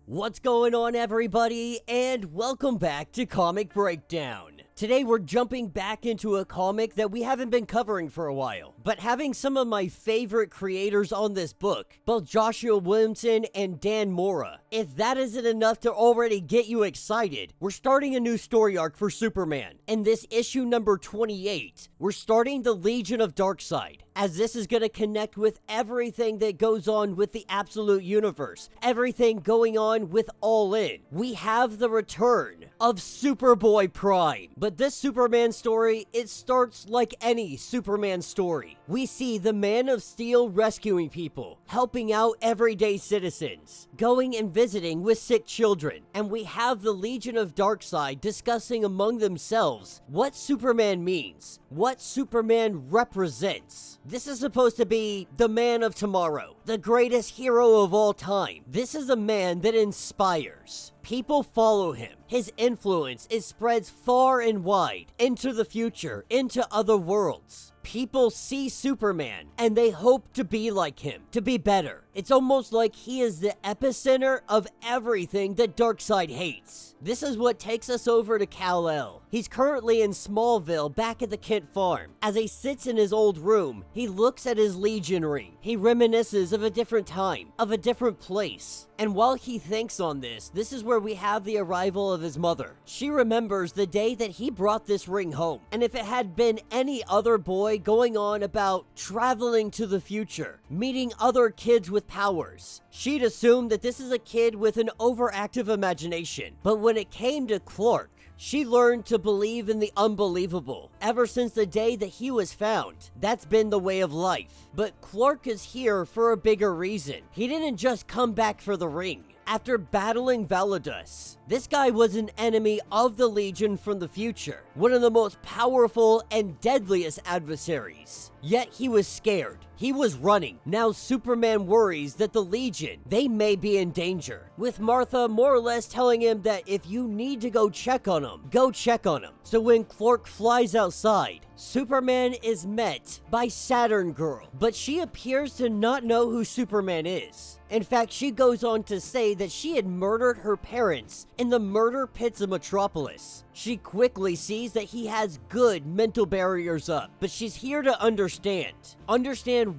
What's going on, everybody, and welcome back to Comic Breakdown. Today we're jumping back into a comic that we haven't been covering for a while, but having some of my favorite creators on this book, both Joshua Williamson and Dan Mora. If that isn't enough to already get you excited, we're starting a new story arc for Superman. In this issue number 28, we're starting the Legion of Darkseid, as this is going to connect with everything that goes on with the Absolute Universe, everything going on with All In. We have the return of Superboy Prime. But this Superman story, it starts like any Superman story. We see the Man of Steel rescuing people, helping out everyday citizens, going and visiting with sick children, and we have the Legion of Darkseid discussing among themselves what Superman means, what Superman represents. This is supposed to be the man of tomorrow, the greatest hero of all time. This is a man that inspires. People follow him. His influence, it spreads far and wide, into the future, into other worlds. People see Superman, and they hope to be like him, to be better. It's almost like he is the epicenter of everything that Darkseid hates. This is what takes us over to Kal-El. He's currently in Smallville, back at the Kent farm. As he sits in his old room, he looks at his Legion ring. He reminisces of a different time, of a different place. And while he thinks on this is where we have the arrival of his mother. She remembers the day that he brought this ring home. And if it had been any other boy going on about traveling to the future, meeting other kids with powers, she'd assume that this is a kid with an overactive imagination. But when it came to Clark, she learned to believe in the unbelievable. Ever since the day that he was found, that's been the way of life. But Clark is here for a bigger reason. He didn't just come back for the ring. After battling Validus, this guy was an enemy of the Legion from the future, one of the most powerful and deadliest adversaries. Yet he was scared. He was running. Now Superman worries that the Legion, they may be in danger, with Martha more or less telling him that if you need to go check on him, go check on him. So when Clark flies outside, Superman is met by Saturn Girl, but she appears to not know who Superman is. In fact, she goes on to say that she had murdered her parents in the murder pits of Metropolis. She quickly sees that he has good mental barriers up, but she's here to understand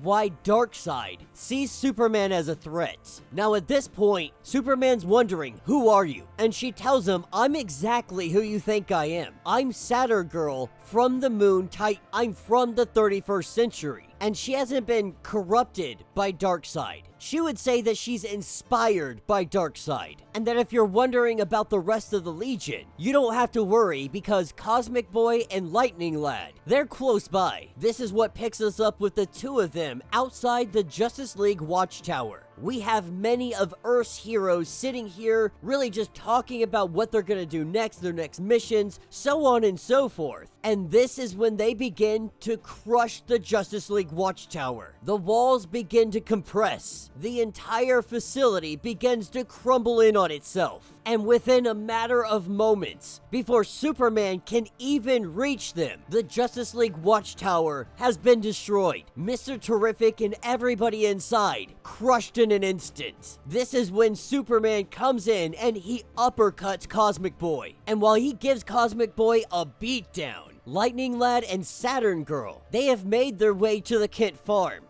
why Darkseid sees Superman as a threat. Now at this point, Superman's wondering, who are you? And she tells him, I'm exactly who you think I am. I'm Saturn Girl from the Moon Titan. I'm from the 31st century. And she hasn't been corrupted by Darkseid. She would say that she's inspired by Darkseid. And that if you're wondering about the rest of the Legion, you don't have to worry because Cosmic Boy and Lightning Lad, they're close by. This is what picks us up with the two of them outside the Justice League Watchtower. We have many of Earth's heroes sitting here really just talking about what they're gonna do next, their next missions, so on and so forth. And this is when they begin to crush the Justice League Watchtower. The walls begin to compress. The entire facility begins to crumble in on itself. And within a matter of moments, before Superman can even reach them, the Justice League Watchtower has been destroyed. Mr. Terrific and everybody inside crushed in an instant. This is when Superman comes in and he uppercuts Cosmic Boy. And while he gives Cosmic Boy a beatdown, Lightning Lad and Saturn Girl, they have made their way to the Kent farm.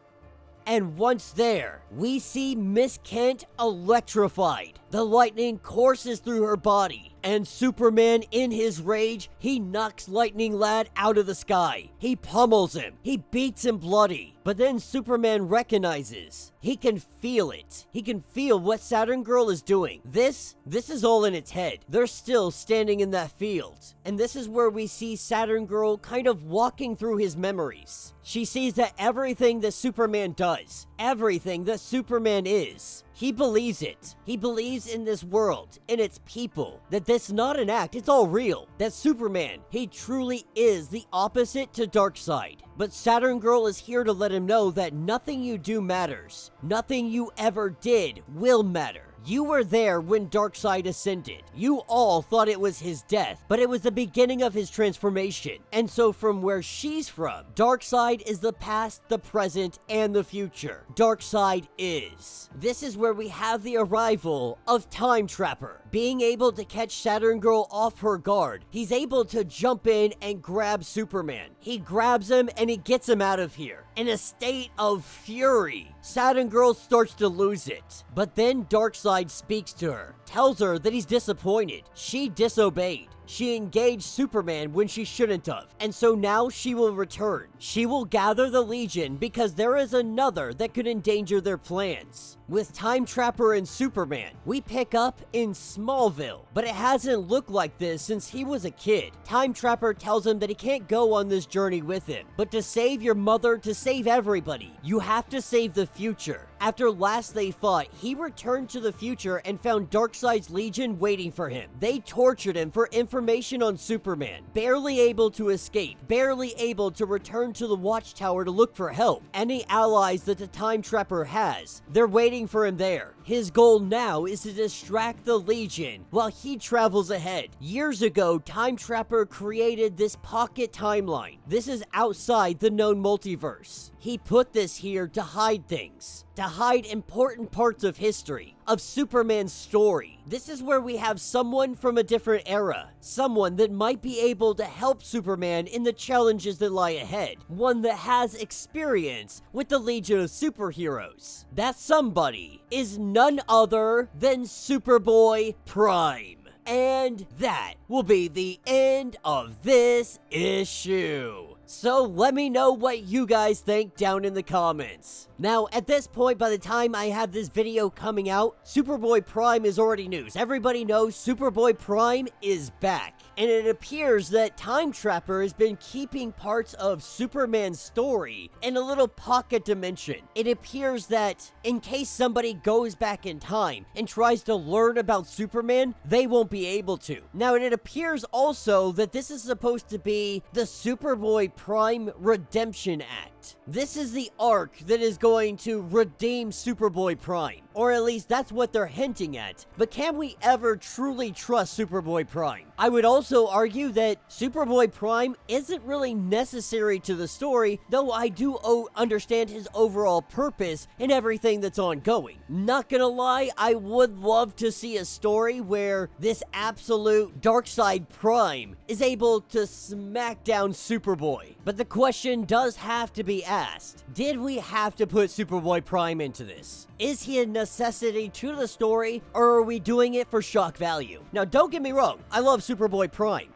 And once there, we see Miss Kent electrified. The lightning courses through her body, and Superman, in his rage, he knocks Lightning Lad out of the sky. He pummels him. He beats him bloody. But then Superman recognizes. He can feel it. He can feel what Saturn Girl is doing. This is all in its head. They're still standing in that field. And this is where we see Saturn Girl kind of walking through his memories. She sees that everything that Superman does, everything that Superman is, he believes it. He believes in this world, in its people, that this is not an act, it's all real. That Superman, he truly is the opposite to Darkseid. But Saturn Girl is here to let him know that nothing you do matters. Nothing you ever did will matter. You were there when Darkseid ascended. You all thought it was his death, but it was the beginning of his transformation. And so from where she's from, Darkseid is the past, the present, and the future. Darkseid is. This is where we have the arrival of Time Trapper. Being able to catch Saturn Girl off her guard, he's able to jump in and grab Superman. He grabs him and he gets him out of here. In a state of fury, Saturn Girl starts to lose it. But then Darkseid speaks to her, tells her that he's disappointed. She disobeyed. She engaged Superman when she shouldn't have, and so now she will return. She will gather the Legion because there is another that could endanger their plans. With Time Trapper and Superman, we pick up in Smallville, but it hasn't looked like this since he was a kid. Time Trapper tells him that he can't go on this journey with him, but to save your mother, to save everybody, you have to save the future. After last they fought, he returned to the future and found Darkseid's Legion waiting for him. They tortured him for information on Superman, barely able to escape, barely able to return to the Watchtower to look for help. Any allies that the Time Trapper has, they're waiting for him there. His goal now is to distract the Legion while he travels ahead. Years ago, Time Trapper created this pocket timeline. This is outside the known multiverse. He put this here to hide things, to hide important parts of history, of Superman's story. This is where we have someone from a different era, someone that might be able to help Superman in the challenges that lie ahead, one that has experience with the Legion of Superheroes. That somebody is none other than Superboy Prime. And that will be the end of this issue. So let me know what you guys think down in the comments. Now, at this point, by the time I have this video coming out, Superboy Prime is already news. Everybody knows Superboy Prime is back. And it appears that Time Trapper has been keeping parts of Superman's story in a little pocket dimension. It appears that in case somebody goes back in time and tries to learn about Superman, they won't be able to. Now, it appears also that this is supposed to be the Superboy Prime Redemption Act. This is the arc that is going to redeem Superboy Prime. Or at least that's what they're hinting at. But can we ever truly trust Superboy Prime? I would also argue that Superboy Prime isn't really necessary to the story, though I do understand his overall purpose in everything that's ongoing. Not gonna lie, I would love to see a story where this absolute Darkseid Prime is able to smack down Superboy. But the question does have to be asked, did we have to put Superboy Prime into this? Is he a necessity to the story, or are we doing it for shock value? Now, don't get me wrong, I love Superboy Prime.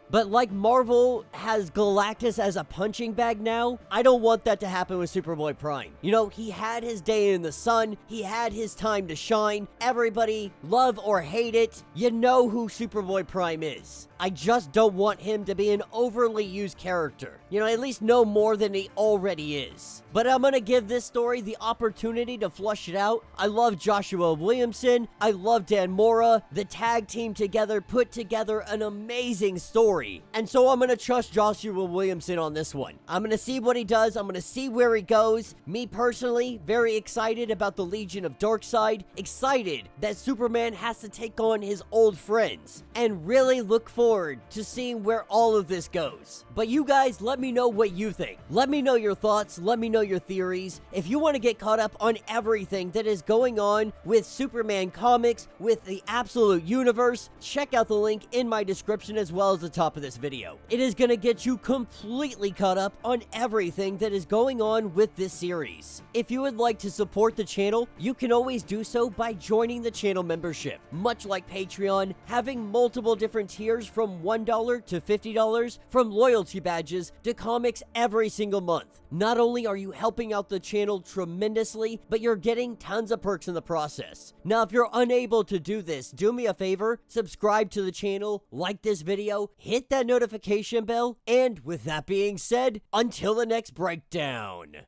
But like Marvel has Galactus as a punching bag now, I don't want that to happen with Superboy Prime. You know, he had his day in the sun, he had his time to shine, everybody, love or hate it, you know who Superboy Prime is. I just don't want him to be an overly used character. You know, at least no more than he already is. But I'm gonna give this story the opportunity to flush it out. I love Joshua Williamson, I love Dan Mora, the tag team together put together an amazing story. And so I'm gonna trust Joshua Williamson on this one. I'm gonna see what he does, I'm gonna see where he goes. Me personally, very excited about the Legion of Darkseid, excited that Superman has to take on his old friends, and really look forward to seeing where all of this goes. But you guys, let me know what you think. Let me know your thoughts, let me know your theories. If you want to get caught up on everything that is going on with Superman comics, with the absolute universe, check out the link in my description as well as the top of this video. It is going to get you completely caught up on everything that is going on with this series. If you would like to support the channel, you can always do so by joining the channel membership. Much like Patreon, having multiple different tiers from $1 to $50, from loyalty badges to comics every single month. Not only are you helping out the channel tremendously, but you're getting tons of perks in the process. Now, if you're unable to do this, do me a favor, subscribe to the channel, like this video, hit that notification bell, and with that being said, until the next breakdown.